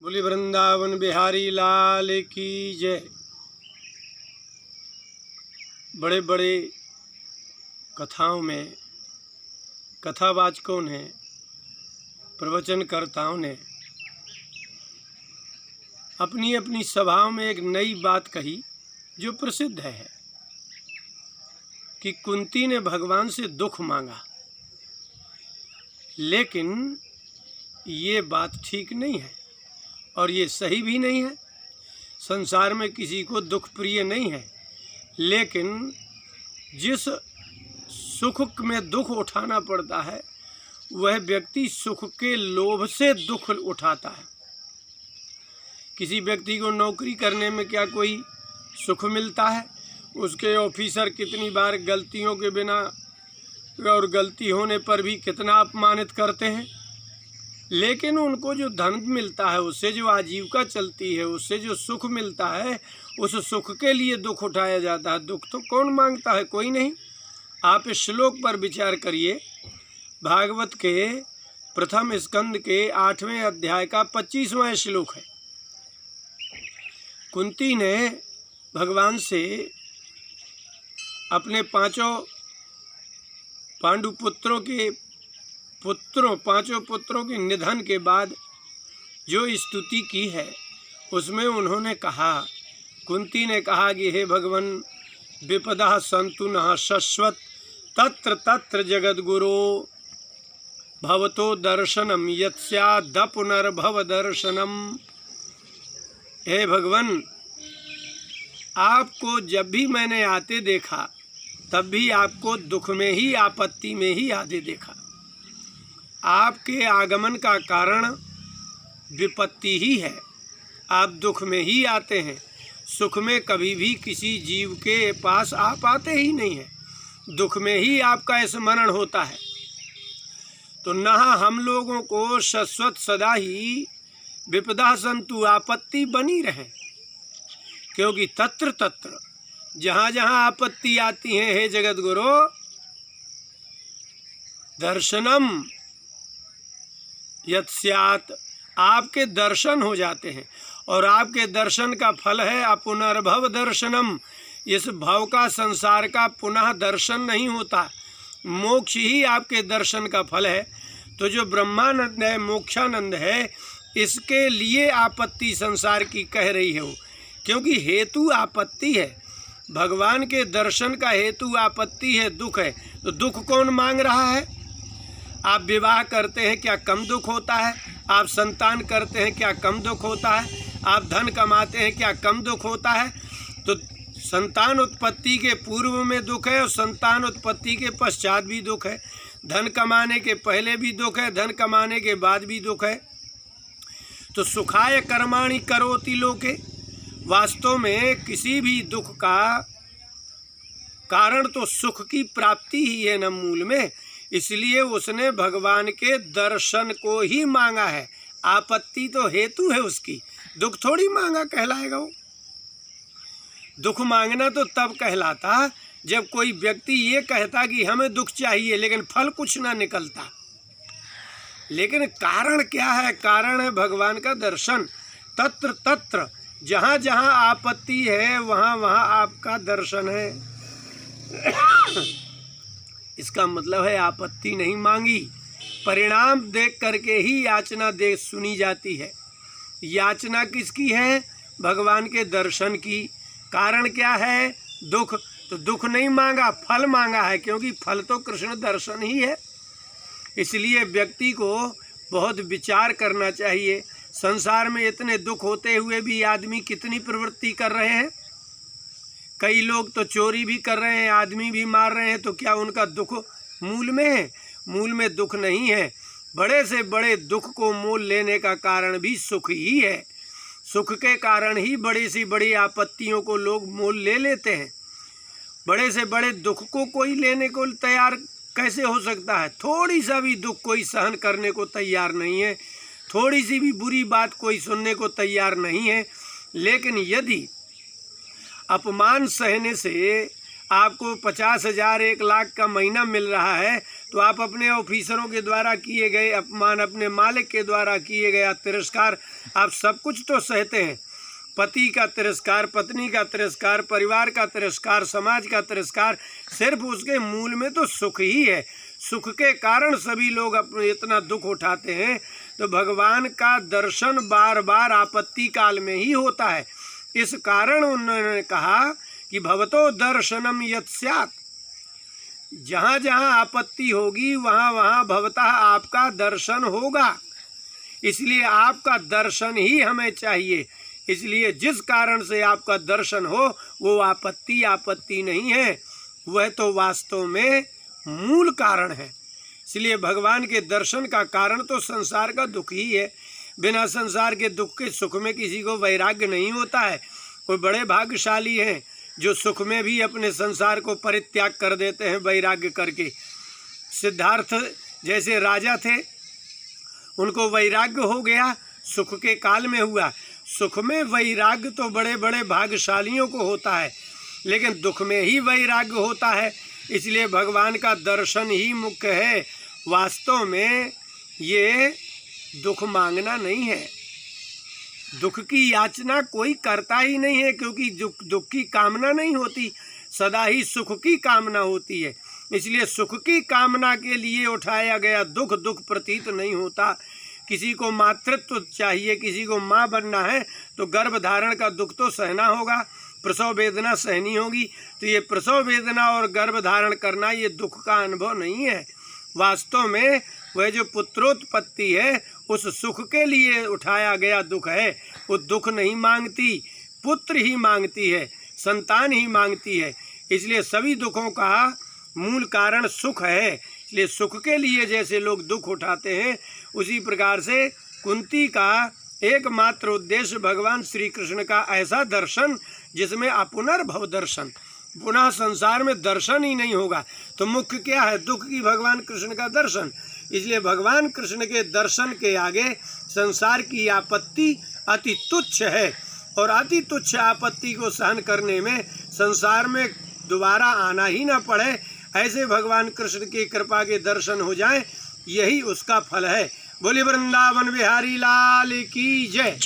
बोली वृंदावन बिहारी लाल की जय। बड़े बड़े कथाओं में कथावाचकों ने, प्रवचनकर्ताओं ने अपनी अपनी सभाओं में एक नई बात कही जो प्रसिद्ध है कि कुंती ने भगवान से दुख मांगा, लेकिन ये बात ठीक नहीं है और ये सही भी नहीं है। संसार में किसी को दुख प्रिय नहीं है, लेकिन जिस सुख में दुख उठाना पड़ता है वह व्यक्ति सुख के लोभ से दुख उठाता है। किसी व्यक्ति को नौकरी करने में क्या कोई सुख मिलता है? उसके ऑफिसर कितनी बार गलतियों के बिना और गलती होने पर भी कितना अपमानित करते हैं, लेकिन उनको जो धन मिलता है, उससे जो आजीविका चलती है, उससे जो सुख मिलता है, उस सुख के लिए दुख उठाया जाता है। दुख तो कौन मांगता है? कोई नहीं। आप इस श्लोक पर विचार करिए। भागवत के प्रथम स्कंद के 8वें अध्याय का 25वां श्लोक है। कुंती ने भगवान से अपने पांचों पांडु पुत्रों के पांचों पुत्रों के निधन के बाद जो स्तुति की है, उसमें उन्होंने कहा, कुंती ने कहा कि हे भगवान, विपदा सन्तु नः शश्वत तत्र तत्र जगद्गुरो भवतो दर्शनम यत्स्याद् पुनर्भव दर्शनम। हे भगवान, आपको जब भी मैंने आते देखा तब भी आपको दुख में ही, आपत्ति में ही आते देखा। आपके आगमन का कारण विपत्ति ही है। आप दुख में ही आते हैं, सुख में कभी भी किसी जीव के पास आप आते ही नहीं हैं। दुख में ही आपका स्मरण होता है। तो न हम लोगों को शाश्वत सदा ही विपदा संतु, आपत्ति बनी रहे, क्योंकि तत्र तत्र जहाँ जहाँ आपत्ति आती है, हे जगत गुरु, दर्शनम यत्स्यात्, आपके दर्शन हो जाते हैं। और आपके दर्शन का फल है अपुनर्भव दर्शनम। इस भव का, संसार का पुनः दर्शन नहीं होता, मोक्ष ही आपके दर्शन का फल है। तो जो ब्रह्मानंद है, मोक्षानंद है, इसके लिए आपत्ति संसार की कह रही है वो, क्योंकि हेतु आपत्ति है। भगवान के दर्शन का हेतु आपत्ति है, दुख है। तो दुख कौन मांग रहा है? आप विवाह करते हैं, क्या कम दुख होता है? आप संतान करते हैं, क्या कम दुख होता है? आप धन कमाते हैं, क्या कम दुख होता है? तो संतान उत्पत्ति के पूर्व में दुख है और संतान उत्पत्ति के पश्चात भी दुख है। धन कमाने के पहले भी दुख है, धन कमाने के बाद भी दुख है। तो सुखाय कर्माणि करोति लोके, वास्तव में किसी भी दुख का कारण तो सुख की प्राप्ति ही है न मूल में। इसलिए उसने भगवान के दर्शन को ही मांगा है। आपत्ति तो हेतु है उसकी, दुख थोड़ी मांगा कहलाएगा वो। दुख मांगना तो तब कहलाता जब कोई व्यक्ति ये कहता कि हमें दुख चाहिए, लेकिन फल कुछ ना निकलता। लेकिन कारण क्या है? कारण है भगवान का दर्शन। तत्र तत्र जहाँ जहाँ आपत्ति है, वहाँ वहाँ आपका दर्शन है। इसका मतलब है आपत्ति नहीं मांगी, परिणाम देख करके ही याचना देख सुनी जाती है। याचना किसकी है? भगवान के दर्शन की। कारण क्या है? दुख। तो दुख नहीं मांगा, फल मांगा है, क्योंकि फल तो कृष्ण दर्शन ही है। इसलिए व्यक्ति को बहुत विचार करना चाहिए। संसार में इतने दुख होते हुए भी आदमी कितनी प्रवृत्ति कर रहे हैं। कई लोग तो चोरी भी कर रहे हैं, आदमी भी मार रहे हैं। तो क्या उनका दुख मूल में है? मूल में दुख नहीं है। बड़े से बड़े दुख को मोल लेने का कारण भी सुख ही है। सुख के कारण ही बड़ी सी बड़ी आपत्तियों को लोग मोल ले लेते हैं। बड़े से बड़े दुख को कोई लेने को तैयार कैसे हो सकता है? थोड़ी सा भी दुख कोई सहन करने को तैयार नहीं है, थोड़ी सी भी बुरी बात कोई सुनने को तैयार नहीं है। लेकिन यदि अपमान सहने से आपको 50,000 1 लाख का महीना मिल रहा है, तो आप अपने ऑफिसरों के द्वारा किए गए अपमान, अपने मालिक के द्वारा किए गया तिरस्कार, आप सब कुछ तो सहते हैं। पति का तिरस्कार, पत्नी का तिरस्कार, परिवार का तिरस्कार, समाज का तिरस्कार, सिर्फ उसके मूल में तो सुख ही है। सुख के कारण सभी लोग अपने इतना दुख उठाते हैं। तो भगवान का दर्शन बार बार आपत्ति काल में ही होता है। इस कारण उन्होंने कहा कि भवतो दर्शनम यत् स्यात्, जहाँ जहाँ आपत्ति होगी वहाँ वहाँ भवतः आपका दर्शन होगा। इसलिए आपका दर्शन ही हमें चाहिए। इसलिए जिस कारण से आपका दर्शन हो वो आपत्ति नहीं है, वह तो वास्तव में मूल कारण है। इसलिए भगवान के दर्शन का कारण तो संसार का दुख ही है। बिना संसार के दुख के सुख में किसी को वैराग्य नहीं होता है। कोई बड़े भाग्यशाली हैं जो सुख में भी अपने संसार को परित्याग कर देते हैं वैराग्य करके। सिद्धार्थ जैसे राजा थे, उनको वैराग्य हो गया, सुख के काल में हुआ। सुख में वैराग्य तो बड़े बड़े भाग्यशालियों को होता है, लेकिन दुख में ही वैराग्य होता है। इसलिए भगवान का दर्शन ही मुख्य है। वास्तव में ये दुख मांगना नहीं है, दुख की याचना कोई करता ही नहीं है, क्योंकि दुख की कामना नहीं होती, सदा ही सुख की कामना होती है। इसलिए सुख की कामना के लिए उठाया गया दुख दुख प्रतीत नहीं होता। किसी को मातृत्व चाहिए, किसी को माँ बनना है तो गर्भ धारण का दुख तो सहना होगा, प्रसव वेदना सहनी होगी। तो ये प्रसव वेदना और गर्भ धारण करना ये दुख का अनुभव नहीं है। वास्तव में वह जो पुत्रोत्पत्ति है उस सुख के लिए उठाया गया दुख है। वो दुख नहीं मांगती, पुत्र ही मांगती है, संतान ही मांगती है। इसलिए सभी दुखों का मूल कारण सुख है। इसलिए सुख के लिए जैसे लोग दुख उठाते हैं, उसी प्रकार से कुंती का एकमात्र उद्देश्य भगवान श्री कृष्ण का ऐसा दर्शन जिसमें अपुनर्भव दर्शन, पुनः संसार में दर्शन ही नहीं होगा। तो मुख्य क्या है? दुख की भगवान कृष्ण का दर्शन। इसलिए भगवान कृष्ण के दर्शन के आगे संसार की आपत्ति अति तुच्छ है, और अति तुच्छ आपत्ति को सहन करने में संसार में दोबारा आना ही ना पड़े, ऐसे भगवान कृष्ण की कृपा के दर्शन हो जाएं, यही उसका फल है। बोले वृंदावन बिहारी लाल की जय।